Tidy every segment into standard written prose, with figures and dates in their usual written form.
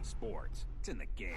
sports. It's in the game.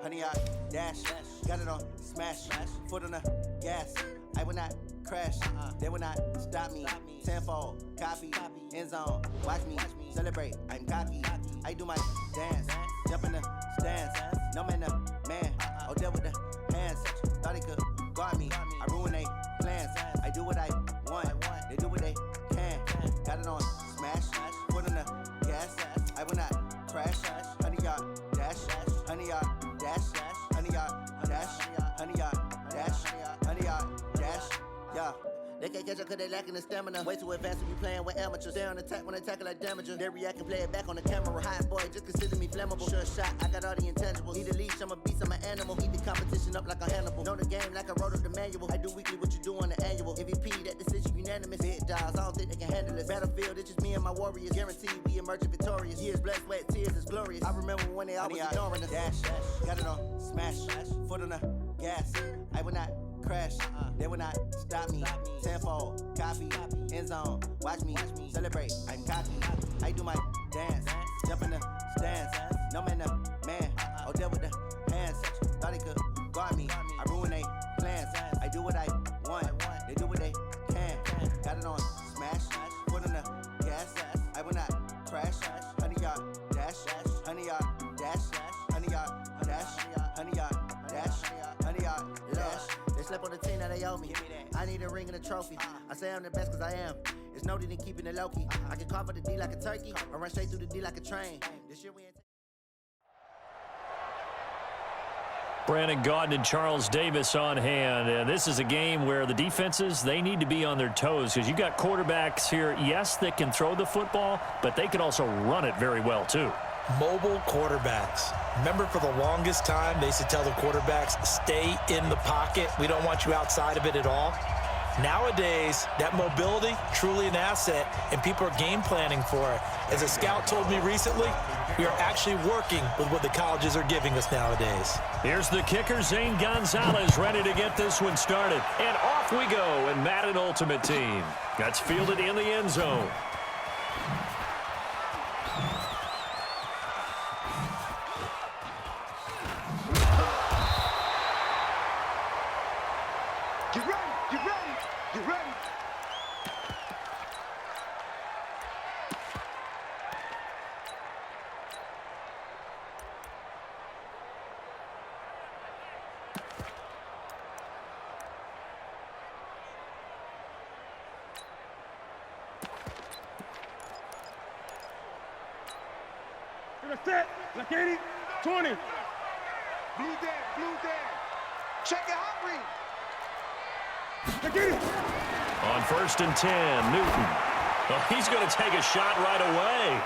Honey, I dash, got it on smash, foot on the gas. I will not crash, they will not stop me. Tenfold, copy, end zone, watch me celebrate. I'm cocky, I do my dance, jump in the stands. No man, the man, oh there with the hands. Thought he could guard me, I ruin they plans. I do what I want, they do what they can. Got it on smash, foot on the gas. I will not crash, honey, y'all dash, honey, y'all dash, honey, y'all dash, honey, y'all dash, honey, y'all dash, yeah. They can't catch up cause they lacking the stamina. Way too advanced to be playing with amateurs. Stay on attack when they tackle like damager. They react and play it back on the camera. Hot boy, just consider me flammable. Sure shot, I got all the intangibles. Need a leash, I'm a beast, I'm an animal. Eat the competition up like a Hannibal. Know the game like I wrote up the manual. I do weekly what you do on the annual. MVP, that decision unanimous. Big dogs, I don't think they can handle this. Battlefield, it's just me and my warriors. Guaranteed we emerge victorious. Years, blood, sweat, tears, it's glorious. I remember when they always ignoring us. Dash, got it on smash, foot on the gas. I will not crash, they will not stop me. Tenfold, copy, end zone, watch me celebrate. I'm cocky, I do my dance, jump in the stands. No man, the man, oh there with the hands. Thought he could guard me, I ruin they plans. I do what I want, they do what they can. Got it on smash, foot on the gas. I will not crash, honey, y'all dash, honey, y'all dash, honey, y'all dash, honey, y'all dash, honey, y'all dash. They slept on the team that they owe me. I need a ring and a trophy. I say I'm the best cause I am. It's no need in keeping it low-key. I can carve up the D like a turkey or run straight through the D like a train. This year we ain't Brandon Gaudin and Charles Davis on hand. And this is a game where the defenses, they need to be on their toes because you got quarterbacks here, yes, that can throw the football, but they can also run it very well too. Mobile quarterbacks. Remember, for the longest time, they used to tell the quarterbacks, stay in the pocket. We don't want you outside of it at all. Nowadays, that mobility, truly an asset, and people are game planning for it. As a scout told me recently, we are actually working with what the colleges are giving us nowadays. Here's the kicker, Zane Gonzalez, ready to get this one started. And off we go in Madden Ultimate Team. That's fielded in the end zone. Set, like 80, 20. Blue dead. Check it out, Reed. Like 80. On 1st and 10, Newton. Well, he's going to take a shot right away.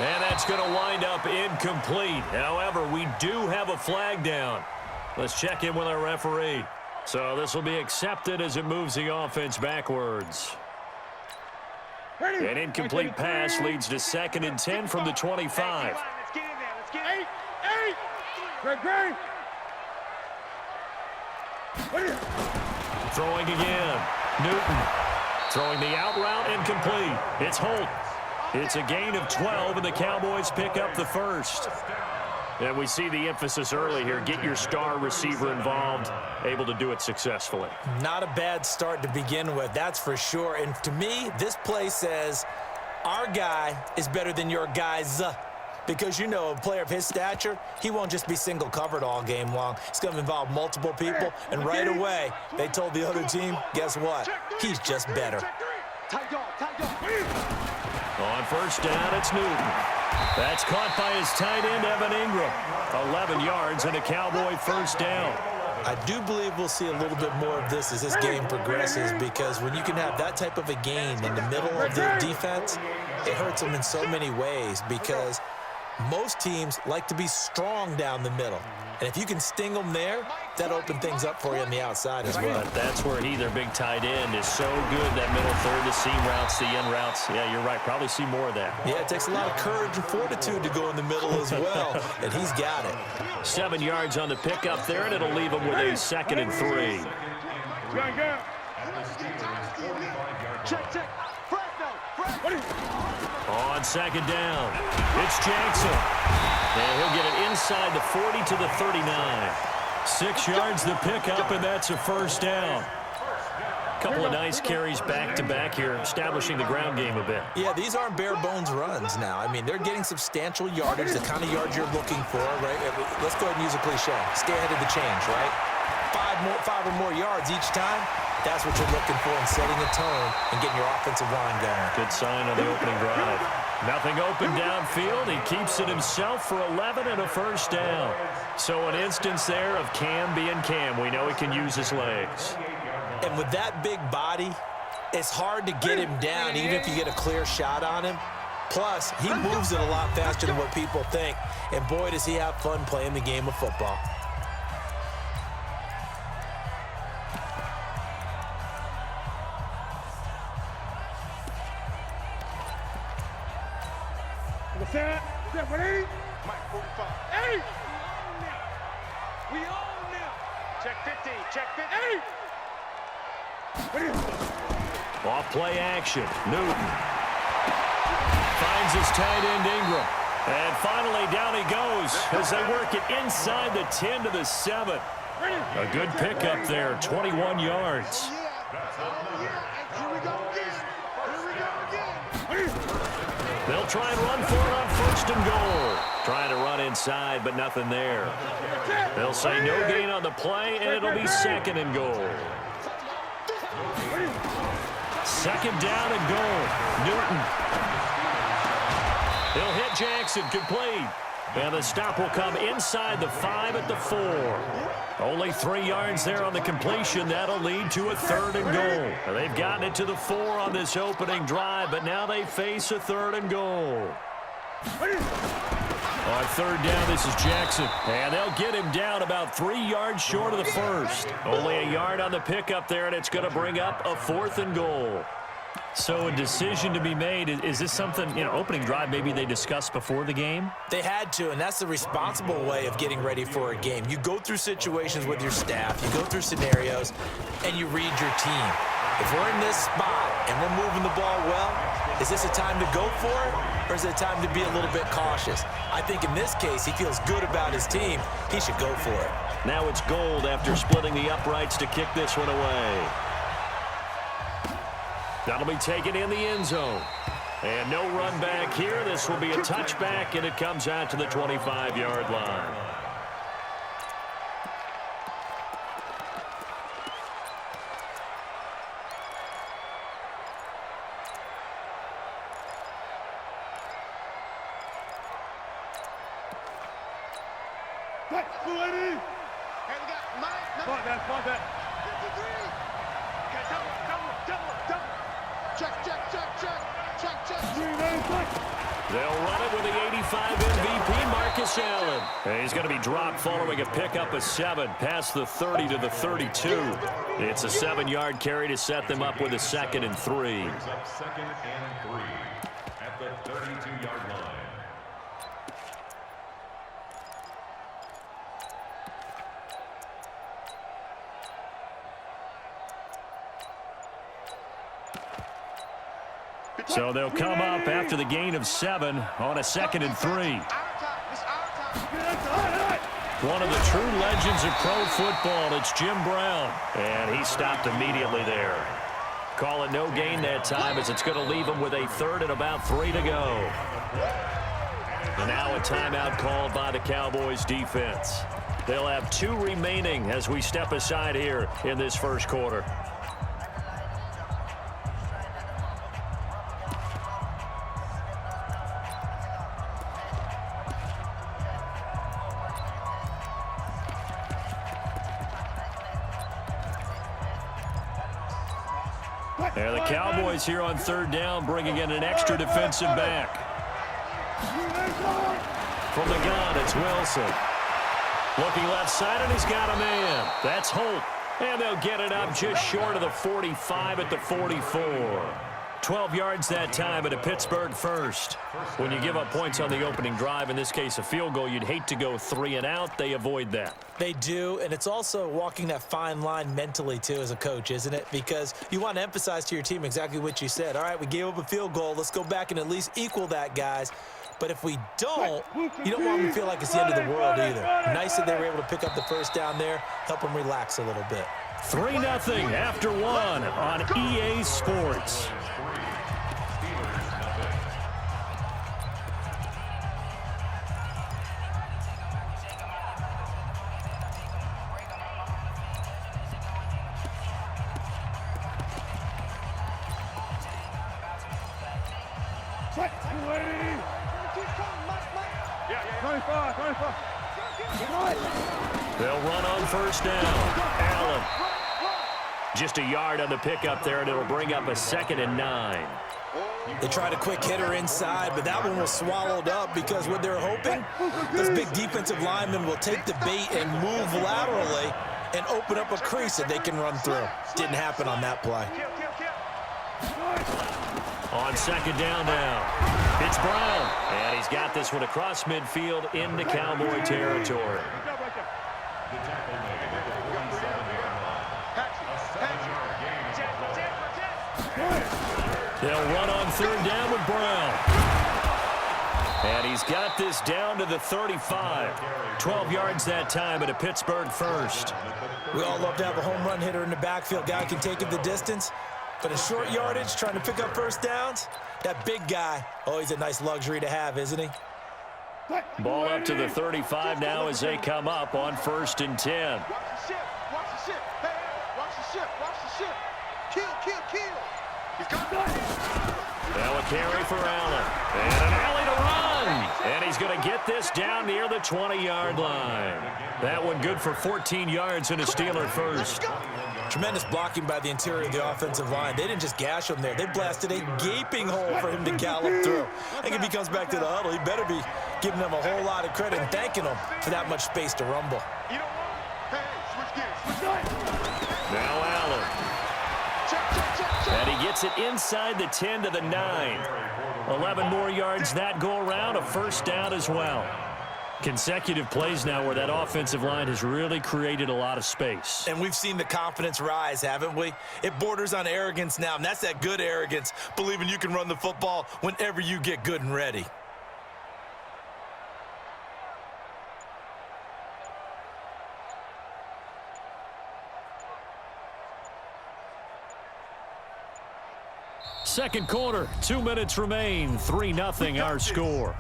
And that's going to wind up incomplete. However, we do have a flag down. Let's check in with our referee. So this will be accepted as it moves the offense backwards. An incomplete pass leads to 2nd and 10 from the 25. Let's get in there. Let's get 8. Great. Throwing again. Newton. Throwing the out route incomplete. It's Holt. It's a gain of 12, and the Cowboys pick up the first. And we see the emphasis early here. Get your star receiver involved, able to do it successfully. Not a bad start to begin with, that's for sure. And to me, this play says our guy is better than your guys. Because, you know, a player of his stature, he won't just be single covered all game long. It's going to involve multiple people, and right away, they told the other team, guess what? He's just better. On first down, it's Newton. That's caught by his tight end, Evan Ingram. 11 yards and a Cowboy first down. I do believe we'll see a little bit more of this as this game progresses, because when you can have that type of a gain in the middle of the defense, it hurts them in so many ways, because most teams like to be strong down the middle. And if you can sting them there, that opens things up for you on the outside as well. But that's where he, their big tight end, is so good, that middle third, the seam routes, the in routes. Yeah, you're right. Probably see more of that. Yeah, it takes a lot of courage and fortitude to go in the middle as well, and he's got it. 7 yards on the pickup there, and it'll leave him with a 2nd and 3. On 2nd down, it's Jackson. And he'll get it inside the 40 to the 39. 6 yards the pickup, and that's a first down. Couple of nice carries back-to-back here, establishing the ground game a bit. Yeah, these aren't bare-bones runs now. I mean, they're getting substantial yardage, the kind of yards you're looking for, right? Let's go ahead and use a cliche. Stay ahead of the change, right? 5 or more yards each time. That's what you're looking for in setting a tone and getting your offensive line going. Good sign on the opening drive. Nothing open downfield. He keeps it himself for 11 and a first down. So an instance there of Cam being Cam. We know he can use his legs. And with that big body, it's hard to get him down, even if you get a clear shot on him. Plus, he moves it a lot faster than what people think. And boy, does he have fun playing the game of football. We own them. Check 50. Check 50. Off play action. Newton finds his tight end Ingram. And finally down he goes as they work it inside the 10 to the 7. A good pickup there, 21 yards. They'll try and run for it on 1st and goal. Trying to run inside, but nothing there. They'll say no gain on the play, and it'll be 2nd and goal. 2nd down and goal. Newton. He'll hit Jackson, complete. And the stop will come inside the 5 at the 4. Only 3 yards there on the completion. That'll lead to a 3rd and goal. They've gotten it to the 4 on this opening drive, but now they face a 3rd and goal. On 3rd down, this is Jackson. And they'll get him down about 3 yards short of the 1st. Only a yard on the pickup there, and it's going to bring up a 4th and goal. So a decision to be made. Is this something, opening drive maybe they discussed before the game? They had to, and that's the responsible way of getting ready for a game. You go through situations with your staff, you go through scenarios, and you read your team. If we're in this spot and we're moving the ball well, is this a time to go for it, or is it a time to be a little bit cautious? I think in this case, he feels good about his team. He should go for it. Now it's Gold after splitting the uprights to kick this one away. That'll be taken in the end zone. And no run back here. This will be a touchback, and it comes out to the 25-yard line. They'll run it with the 85 MVP, Marcus Allen. And he's going to be dropped following a pickup of 7 past the 30 to the 32. It's a 7-yard carry to set them up with a 2nd and 3. 2nd and 3 at the 32-yard line. So they'll come up after the gain of 7 on a 2nd and 3. One of the true legends of pro football, it's Jim Brown. And he stopped immediately there. Call it no gain that time as it's going to leave him with a 3rd and about 3 to go. And now a timeout called by the Cowboys defense. They'll have 2 remaining as we step aside here in this first quarter. And the Cowboys here on 3rd down, bringing in an extra defensive back. From the gun, it's Wilson. Looking left side, and he's got a man. That's Holt. And they'll get it up just short of the 45 at the 44. 12 yards that time at a Pittsburgh first. When you give up points on the opening drive, in this case a field goal, you'd hate to go 3 and out. They avoid that. They do, and it's also walking that fine line mentally, too, as a coach, isn't it? Because you want to emphasize to your team exactly what you said. All right, we gave up a field goal. Let's go back and at least equal that, guys. But if we don't, you don't want them to feel like it's the end of the world either. Nice that they were able to pick up the first down there, help them relax a little bit. 3-0 after 1 on EA Sports. They'll run on first down. Allen. Just a yard on the pickup there, and it'll bring up a 2nd and 9. They tried a quick hitter inside, but that one was swallowed up because what they're hoping, those big defensive linemen will take the bait and move laterally and open up a crease that they can run through. Didn't happen on that play. On 2nd down now, it's Brown. And he's got this one across midfield into Cowboy territory. They'll run on 3rd down with Brown. And he's got this down to the 35. 12 yards that time at a Pittsburgh first. We all love to have a home run hitter in the backfield. Guy can take it the distance. But in short yardage, trying to pick up first downs, that big guy, oh, he's a nice luxury to have, isn't he? Ball up to the 35 now as they come up on 1st and 10. Watch the ship. Watch the ship. Hey, watch the ship. Watch the ship. Kill. He's got Now a carry for Allen. And an alley to run. And he's going to get this down near the 20-yard line. That one good for 14 yards and a Steeler first. Tremendous blocking by the interior of the offensive line. They didn't just gash him there. They blasted a gaping hole for him to gallop through. I think if he comes back to the huddle, he better be giving them a whole lot of credit and thanking them for that much space to rumble. You know what? Hey, switch gears. Now Allen. And he gets it inside the 10 to the 9. 11 more yards that go around, a first down as well. Consecutive plays now where that offensive line has really created a lot of space. And we've seen the confidence rise, haven't we? It borders on arrogance now, and that's that good arrogance, believing you can run the football whenever you get good and ready. Second quarter, 2 minutes remain. 3-0 our score.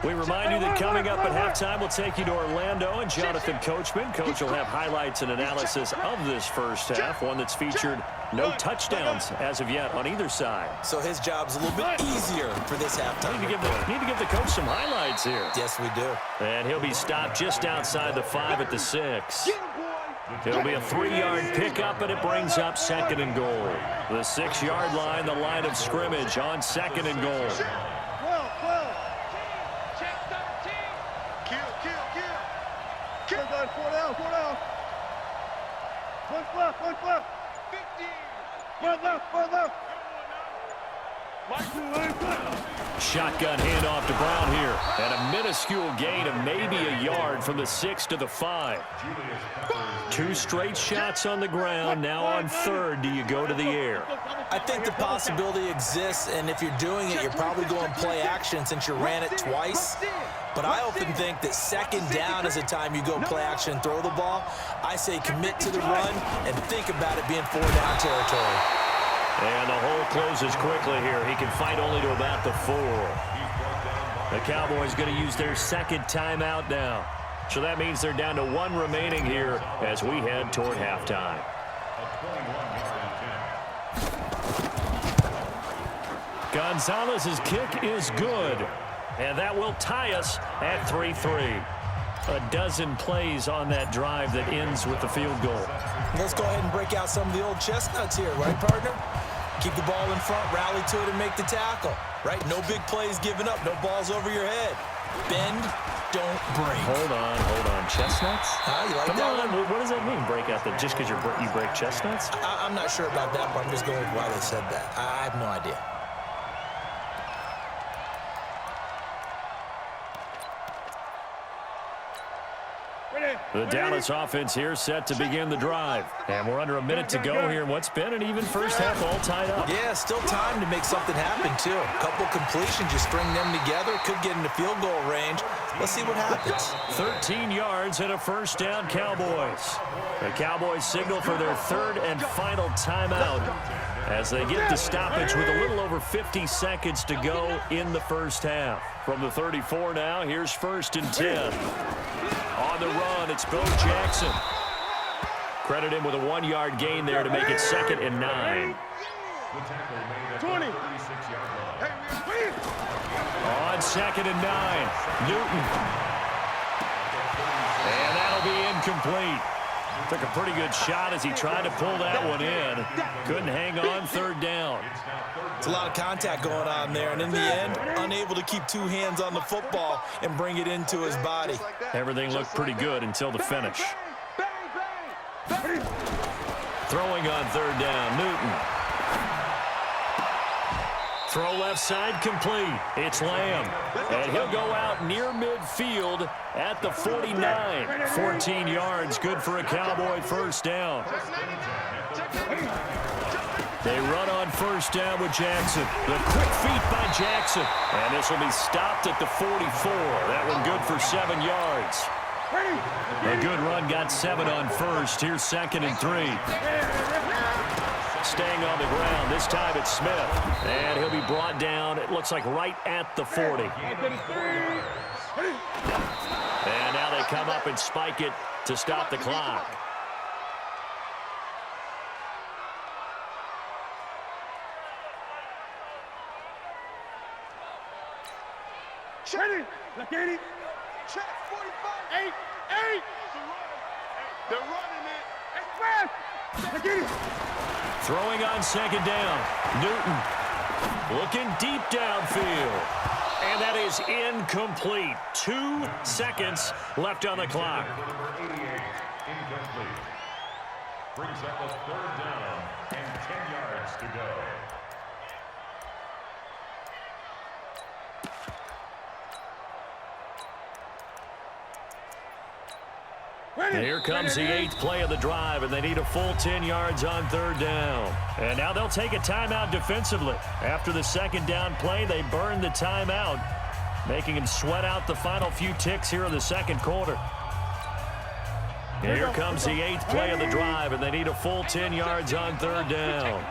We remind you that coming up at halftime, we'll take you to Orlando and Jonathan Coachman. Coach will have highlights and analysis of this first half, one that's featured no touchdowns as of yet on either side. So his job's a little bit easier for this halftime. Need to give the coach some highlights here. Yes, we do. And he'll be stopped just outside the 5 at the 6. It'll be a 3-yard pickup, and it brings up 2nd and goal. The 6-yard line, the line of scrimmage on 2nd and goal. One left. 50. One left. Shotgun handoff to Brown here. And a minuscule gain of maybe a yard from the 6 to the 5. 2 straight shots on the ground. Now on 3rd, do you go to the air? I think the possibility exists, and if you're doing it, you're probably going play action since you ran it twice. But I often think that 2nd down is the time you go play action and throw the ball. I say commit to the run and think about it being 4-down territory. And the hole closes quickly here. He can fight only to about the 4. The Cowboys going to use their second timeout now. So that means they're down to 1 remaining here as we head toward halftime. Gonzalez's kick is good. And that will tie us at 3-3. A dozen plays on that drive that ends with the field goal. Let's go ahead and break out some of the old chestnuts here, right, partner? Keep the ball in front, rally to it, and make the tackle, right? No big plays given up, no balls over your head. Bend, don't break. Hold on. Chestnuts? You like Come that on, one? what does that mean, break out the, just because you break chestnuts? I'm not sure about that, but I'm just going with why they said that. I have no idea. The Dallas offense here set to begin the drive. And we're under a minute to go here in what's been an even first half, all tied up. Yeah, still time to make something happen, too. A couple completions, you string them together, could get into field goal range. Let's see what happens. 13 yards and a first down, Cowboys. The Cowboys signal for their third and final timeout as they get the stoppage with a little over 50 seconds to go in the first half. From the 34 now, here's 1st and 10. On the run, it's Bo Jackson. Credit him with a 1-yard gain there to make it 2nd and 9. 20. On 2nd and 9, Newton. And that'll be incomplete. Took a pretty good shot as he tried to pull that one in. Couldn't hang on 3rd down. It's a lot of contact going on there, and in the end, unable to keep 2 hands on the football and bring it into his body. Everything looked pretty good until the finish. Throwing on 3rd down, Newton. Throw left side complete. It's Lamb. And he'll go out near midfield at the 49. 14 yards, good for a Cowboy first down. They run on 1st down with Jackson. The quick feet by Jackson. And this will be stopped at the 44. That one good for 7 yards. A good run got 7 on 1st. Here's 2nd and 3. Staying on the ground. This time it's Smith. And he'll be brought down, it looks like right at the 40. And now they come up and spike it to stop the clock. Ready. Look at it. Check 45. 8. They're running it. Express. Look at it. Throwing on 2nd down. Newton looking deep downfield. And that is incomplete. 2 seconds left on the clock. Number 88, incomplete. Brings up a 3rd down and 10 yards to go. And here comes the 8th play of the drive, and they need a full 10 yards on 3rd down. And now they'll take a timeout defensively. After the 2nd down play, they burn the timeout, making them sweat out the final few ticks here in the 2nd quarter. And here comes the 8th play of the drive, and they need a full 10 yards on 3rd down.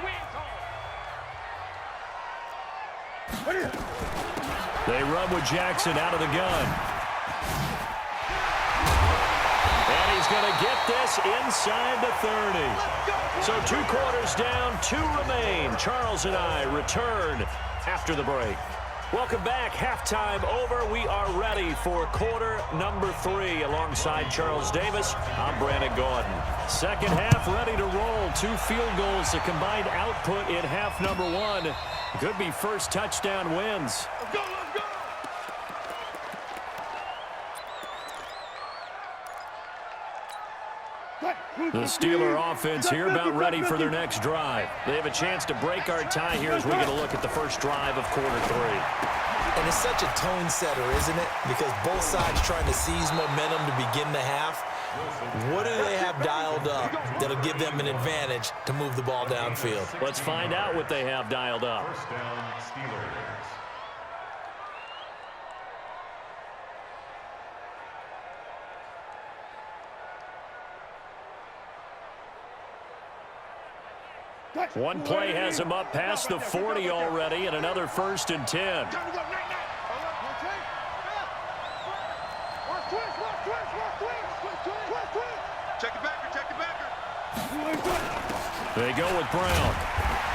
They run with Jackson out of the gun. He's going to get this inside the 30. So 2 quarters down, 2 remain. Charles and I return after the break. Welcome back. Halftime over. We are ready for quarter number 3. Alongside Charles Davis, I'm Brandon Gordon. Second half ready to roll. 2 field goals, the combined output in half number 1. Could be first touchdown wins. Let's go, let's go. The Steeler offense here about ready for their next drive. They have a chance to break our tie here as we get a look at the first drive of quarter 3. And it's such a tone setter, isn't it? Because both sides trying to seize momentum to begin the half. What do they have dialed up that'll give them an advantage to move the ball downfield? Let's find out what they have dialed up. First down, Steelers. One play has him up past the 40 already, and another 1st and 10. Check it backer, check it backer. They go with Brown.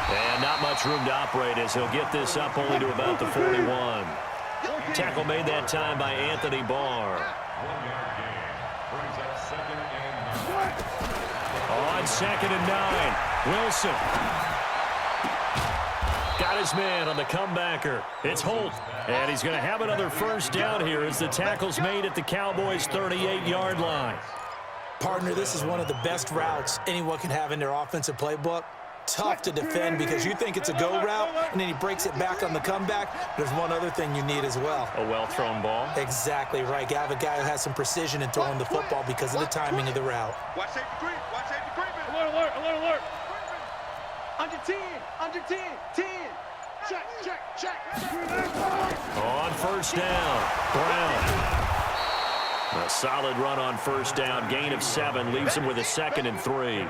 And not much room to operate as he'll get this up only to about the 41. Tackle made that time by Anthony Barr. 1-yard gain. Brings up 2nd and 9. On 2nd and 9, Wilson. Got his man on the comebacker. It's Holt. And he's going to have another 1st down here as the tackle's made at the Cowboys' 38-yard line. Partner, this is one of the best routes anyone can have in their offensive playbook. Tough to defend because you think it's a go route, and then he breaks it back on the comeback. There's one other thing you need as well. A well-thrown ball. Exactly right. You have a guy who has some precision in throwing the football because of the timing of the route. Watch safety creep, watch safety creep. Alert, alert, alert, alert. Under 10, under 10, 10. Check, check, check. On 1st down, Brown. A solid run on 1st down. Gain of 7 leaves him with a 2nd and 3.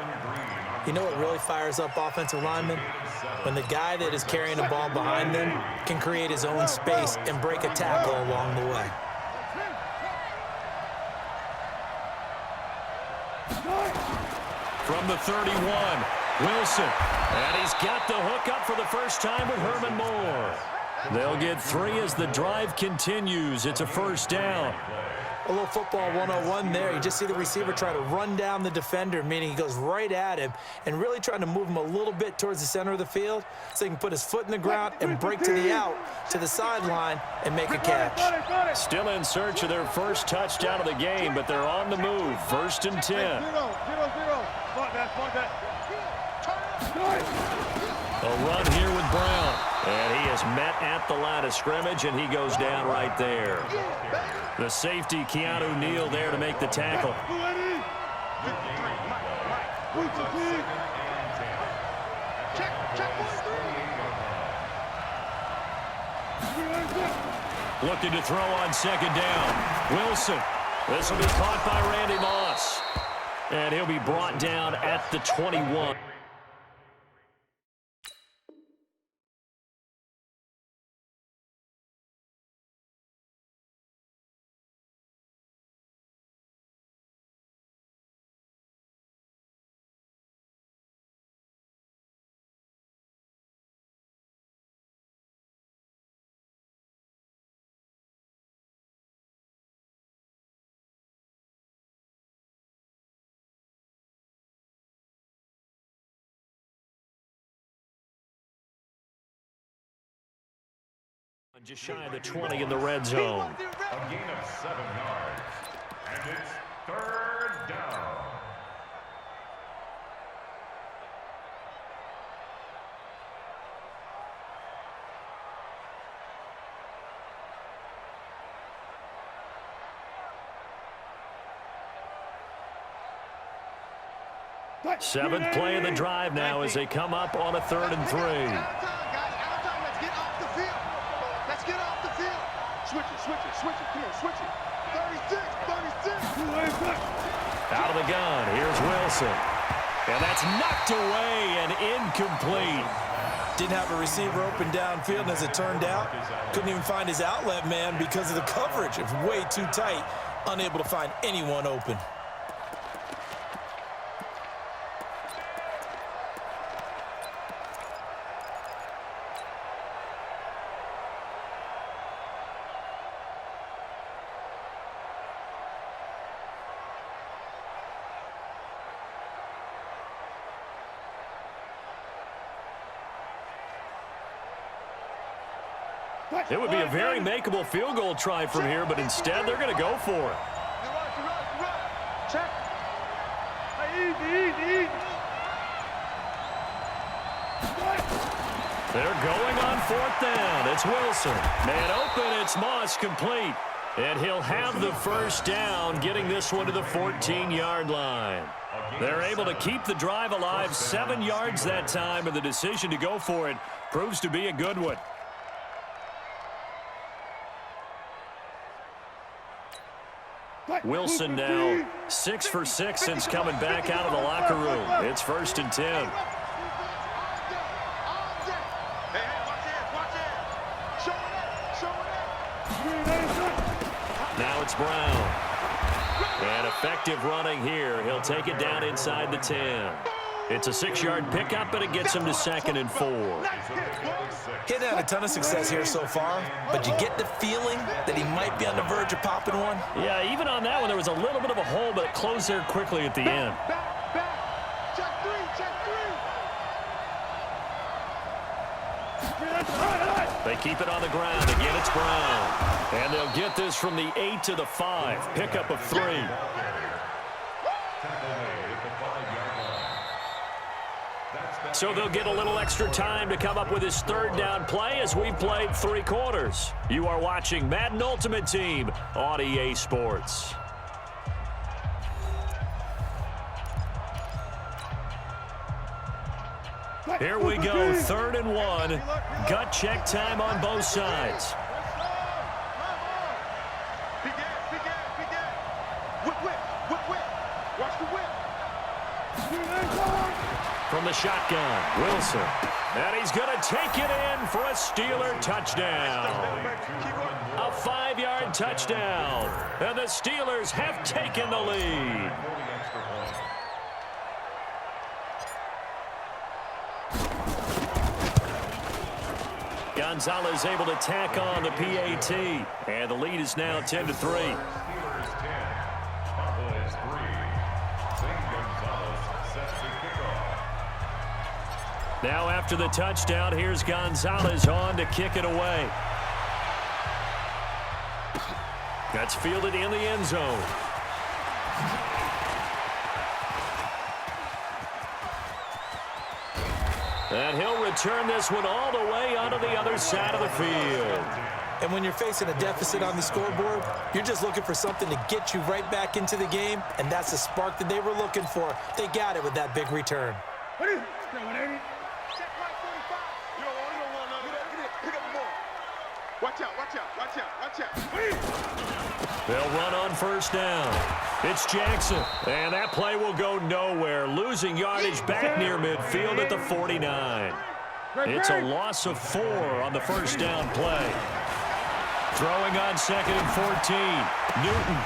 You know what really fires up offensive linemen? When the guy that is carrying the ball behind them can create his own space and break a tackle along the way. From the 31, Wilson. And he's got the hook up for the first time with Herman Moore. They'll get 3 as the drive continues. It's a 1st down. A little football 101 there. You just see the receiver try to run down the defender, meaning he goes right at him and really trying to move him a little bit towards the center of the field so he can put his foot in the ground and break to the out, to the sideline, and make a catch. Still in search of their 1st touchdown of the game, but they're on the move. 1st and 10. A run here with Brown. And he is met at the line of scrimmage, and he goes down right there. The safety, Keanu Neal, there to make the tackle. Looking to throw on 2nd down. Wilson. This will be caught by Randy Moss. And he'll be brought down at the 21. Just shy of the 20 in the red zone. A gain of 7 yards. And it's 3rd down. Seventh play of the drive now as they come up on a 3rd and 3. Switch it, come on, switch it. 36. Out of the gun, here's Wilson. And that's knocked away and incomplete. Didn't have a receiver open downfield, and as it turned out, couldn't even find his outlet man because of the coverage. It was way too tight, unable to find anyone open. It would be a very makeable field goal try from here, but instead they're going to go for it. Check. They're going on 4th down. It's Wilson. Man open, it's Moss complete. And he'll have the 1st down, getting this one to the 14-yard line. They're able to keep the drive alive 7 yards that time, and the decision to go for it proves to be a good one. Wilson now 6 for 6 since coming back out of the locker room. It's 1st and 10. it's Brown. And effective running here. He'll take it down inside the 10. It's a 6-yard pickup, and it gets him to 2nd and 4. He's had a ton of success here so far, but you get the feeling that he might be on the verge of popping one. Yeah, even on that one, there was a little bit of a hole, but it closed there quickly at the end. Back. Check three. They keep it on the ground. Again, it's Brown. And they'll get this from the 8 to the 5. Pickup of 3. So they'll get a little extra time to come up with his 3rd down play as we've played 3 quarters. You are watching Madden Ultimate Team on EA Sports. Here we go, 3rd and 1. Gut check time on both sides. Watch the whip. From the shotgun, Wilson. And he's going to take it in for a Steeler touchdown. A 5-yard touchdown. And the Steelers have taken the lead. Gonzalez able to tack on the PAT. And the lead is now 10-3. Now after the touchdown, here's Gonzalez on to kick it away. That's fielded in the end zone. And he'll return this one all the way onto the other side of the field. And when you're facing a deficit on the scoreboard, you're just looking for something to get you right back into the game, and that's the spark that they were looking for. They got it with that big return. Watch out. They'll run on 1st down. It's Jackson, and that play will go nowhere, losing yardage back near midfield at the 49. It's a loss of 4 on the 1st down play. Throwing on 2nd and 14. Newton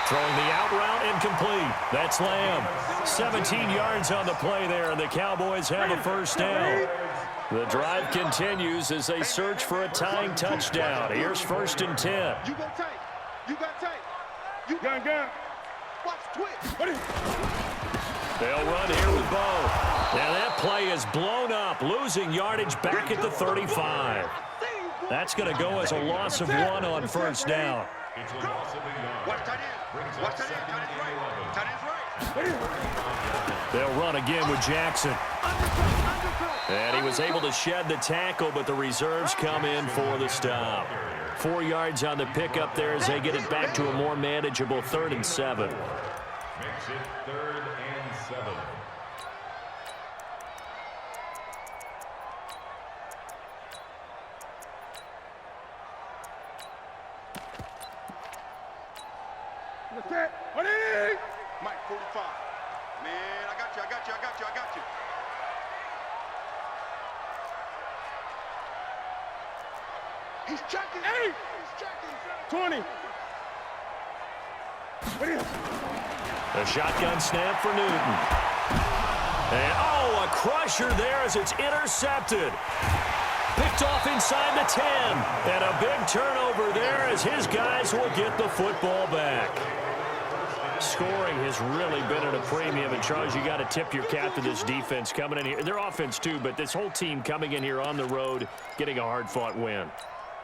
throwing the out route incomplete. That's Lamb. 17 yards on the play there, and the Cowboys have a 1st down. The drive continues as they search for a tying touchdown. Here's 1st and 10. You got tight. You gun. Watch twitch. They'll run here with Bo. Now that play is blown up, losing yardage back at the 35. That's going to go as a loss of 1 on 1st down. Watch tight end. Tight end's right. They'll run again with Jackson. And he was able to shed the tackle, but the reserves come in for the stop. 4 yards on the pickup there as they get it back to a more manageable 3rd and 7. Makes it 3rd and 7. Mike 45. Man, I got you. He's checking. 20. A shotgun snap for Newton. And, a crusher there as it's intercepted. Picked off inside the 10. And a big turnover there as his guys will get the football back. Scoring has really been at a premium. And, Charles, you got to tip your cap to this defense coming in here. Their offense, too, but this whole team coming in here on the road, getting a hard-fought win.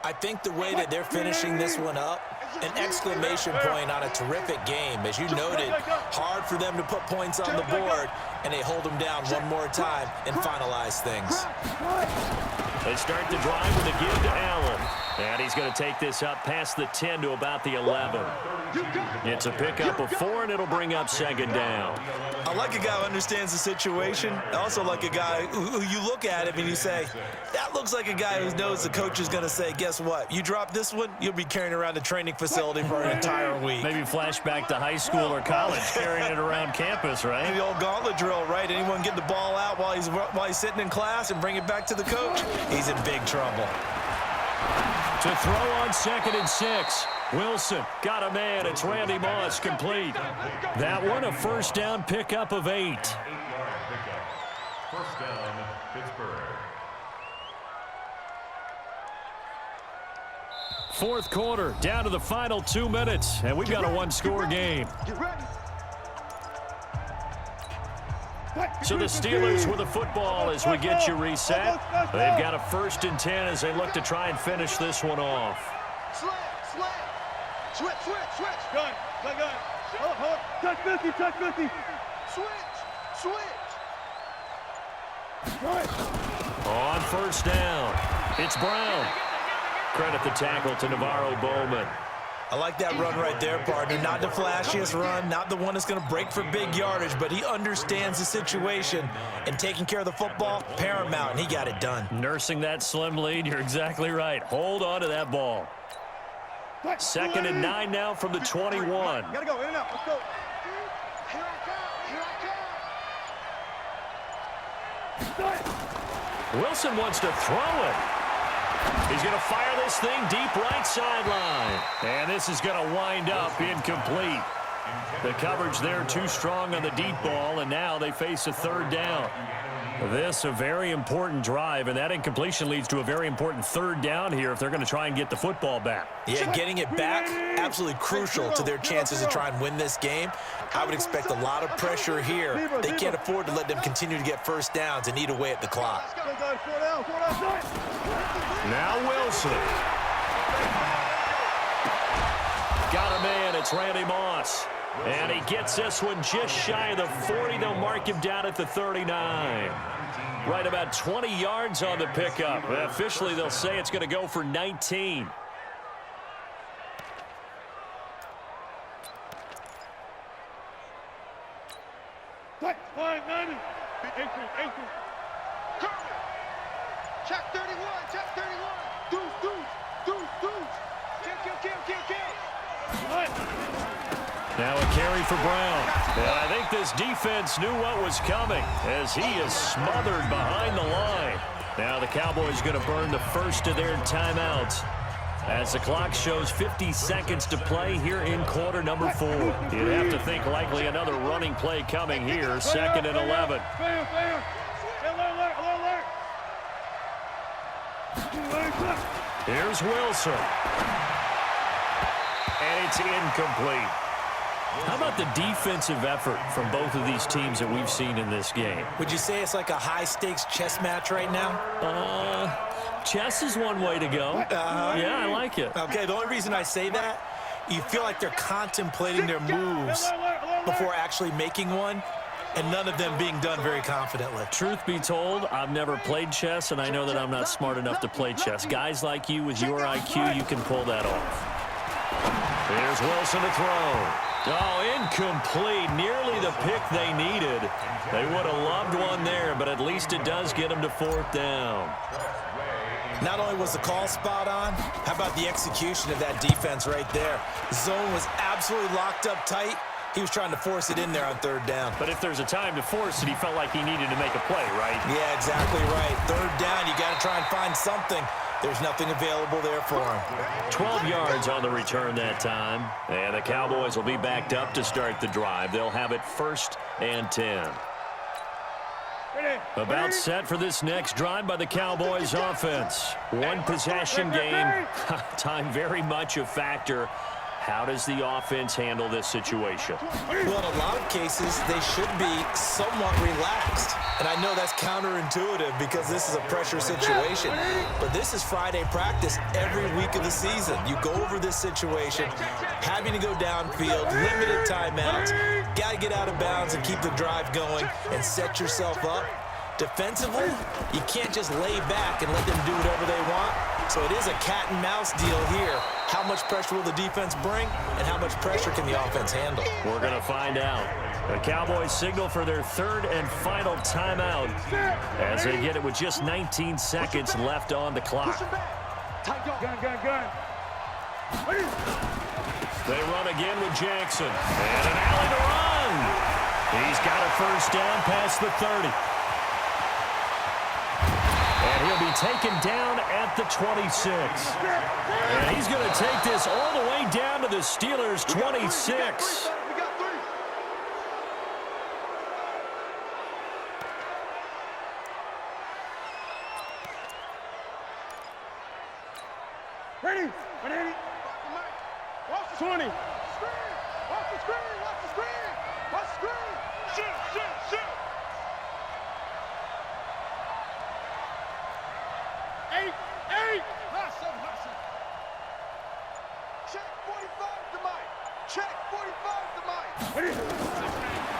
I think the way that they're finishing this one up, an exclamation point on a terrific game. As you noted, hard for them to put points on the board, and they hold them down one more time and finalize things. They start the drive with a give to Allen. And he's going to take this up past the 10 to about the 11. It's a pickup of 4, and it'll bring up 2nd down. I like a guy who understands the situation. I also like a guy who you look at him and you say, that looks like a guy who knows the coach is going to say, guess what? You drop this one, you'll be carrying around the training facility for an entire week. Maybe flashback to high school or college, carrying it around campus, right? The old gauntlet drill, right? Anyone get the ball out while he's sitting in class and bring it back to the coach? He's in big trouble. To throw on 2nd and 6. Wilson got a man. It's Randy Moss, complete. That one a first down pickup of 8. 8-yard pickup. First down, Pittsburgh. Fourth quarter, down to the final 2 minutes, and we've got a one-score game. Get ready. So the Steelers with the football as we get you reset. They've got a 1st and 10 as they look to try and finish this one off. Slant. Switch. Gun. Hold up. Touch 50. Switch. On first down, it's Brown. Credit the tackle to Navarro Bowman. I like that run right there, partner. Not the flashiest run, not the one that's going to break for big yardage, but he understands the situation, and taking care of the football, paramount, and he got it done. Nursing that slim lead, you're exactly right. Hold on to that ball. 2nd and 9 now from the 21. Gotta go, in and out, let's go. Wilson wants to throw it. He's going to fire this thing deep right sideline. And this is going to wind up incomplete. The coverage there too strong on the deep ball, and now they face a 3rd down. This a very important drive, and that incompletion leads to a very important 3rd down here if they're going to try and get the football back. Yeah, getting it back, absolutely crucial to their chances to try and win this game. I would expect a lot of pressure here. They can't afford to let them continue to get first downs and eat away at the clock. Now Wilson. Got a man. It's Randy Moss. And he gets this one just shy of the 40. They'll mark him down at the 39. Right about 20 yards on the pickup. Officially, they'll say it's going to go for 19. Check 31. Kill. Now a carry for Brown. And I think this defense knew what was coming as he is smothered behind the line. Now the Cowboys going to burn the first of their timeouts as the clock shows 50 seconds to play here in quarter number 4. You'd have to think likely another running play coming here, 2nd and 11. Here's Wilson. And it's incomplete. How about the defensive effort from both of these teams that we've seen in this game? Would you say it's like a high-stakes chess match right now? Chess is one way to go. Yeah, I like it. Okay, the only reason I say that, you feel like they're contemplating their moves before actually making one, and none of them being done very confidently. Truth be told, I've never played chess, and I know that I'm not smart enough to play chess. Guys like you with your IQ, you can pull that off. Here's Wilson to throw. Oh, incomplete. Nearly the pick they needed. They would have loved one there, but at least it does get them to 4th down. Not only was the call spot on, how about the execution of that defense right there? Zone was absolutely locked up tight. He was trying to force it in there on 3rd down. But if there's a time to force it, he felt like he needed to make a play, right? Yeah, exactly right. 3rd down, you got to try and find something. There's nothing available there for him. 12 yards on the return that time. And the Cowboys will be backed up to start the drive. They'll have it 1st and 10. About set for this next drive by the Cowboys offense. One possession game. Time very much a factor. How does the offense handle this situation? Well, in a lot of cases, they should be somewhat relaxed. And I know that's counterintuitive because this is a pressure situation. But this is Friday practice every week of the season. You go over this situation, having to go downfield, limited timeouts, got to get out of bounds and keep the drive going and set yourself up. Defensively, you can't just lay back and let them do whatever they want. So it is a cat and mouse deal here. How much pressure will the defense bring, and how much pressure can the offense handle? We're going to find out. The Cowboys signal for their 3rd and final timeout as they get it with just 19 seconds left on the clock. Gun. They run again with Jackson. And an alley to run. He's got a 1st down past the 30. And he'll be taken down at the 26. And he's going to take this all the way down to the Steelers' 26. Ready? Ready? Watch the 20. Watch the screen. Watch the screen. Watch the screen. Shoot. 8. Hot seven. Check 45 to Mike. Check 45 to Mike. Ready?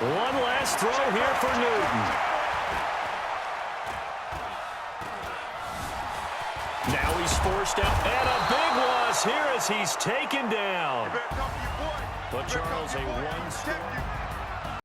One last throw here for Newton. Now he's forced out, and a big loss here as he's taken down. But Charles, a one-score.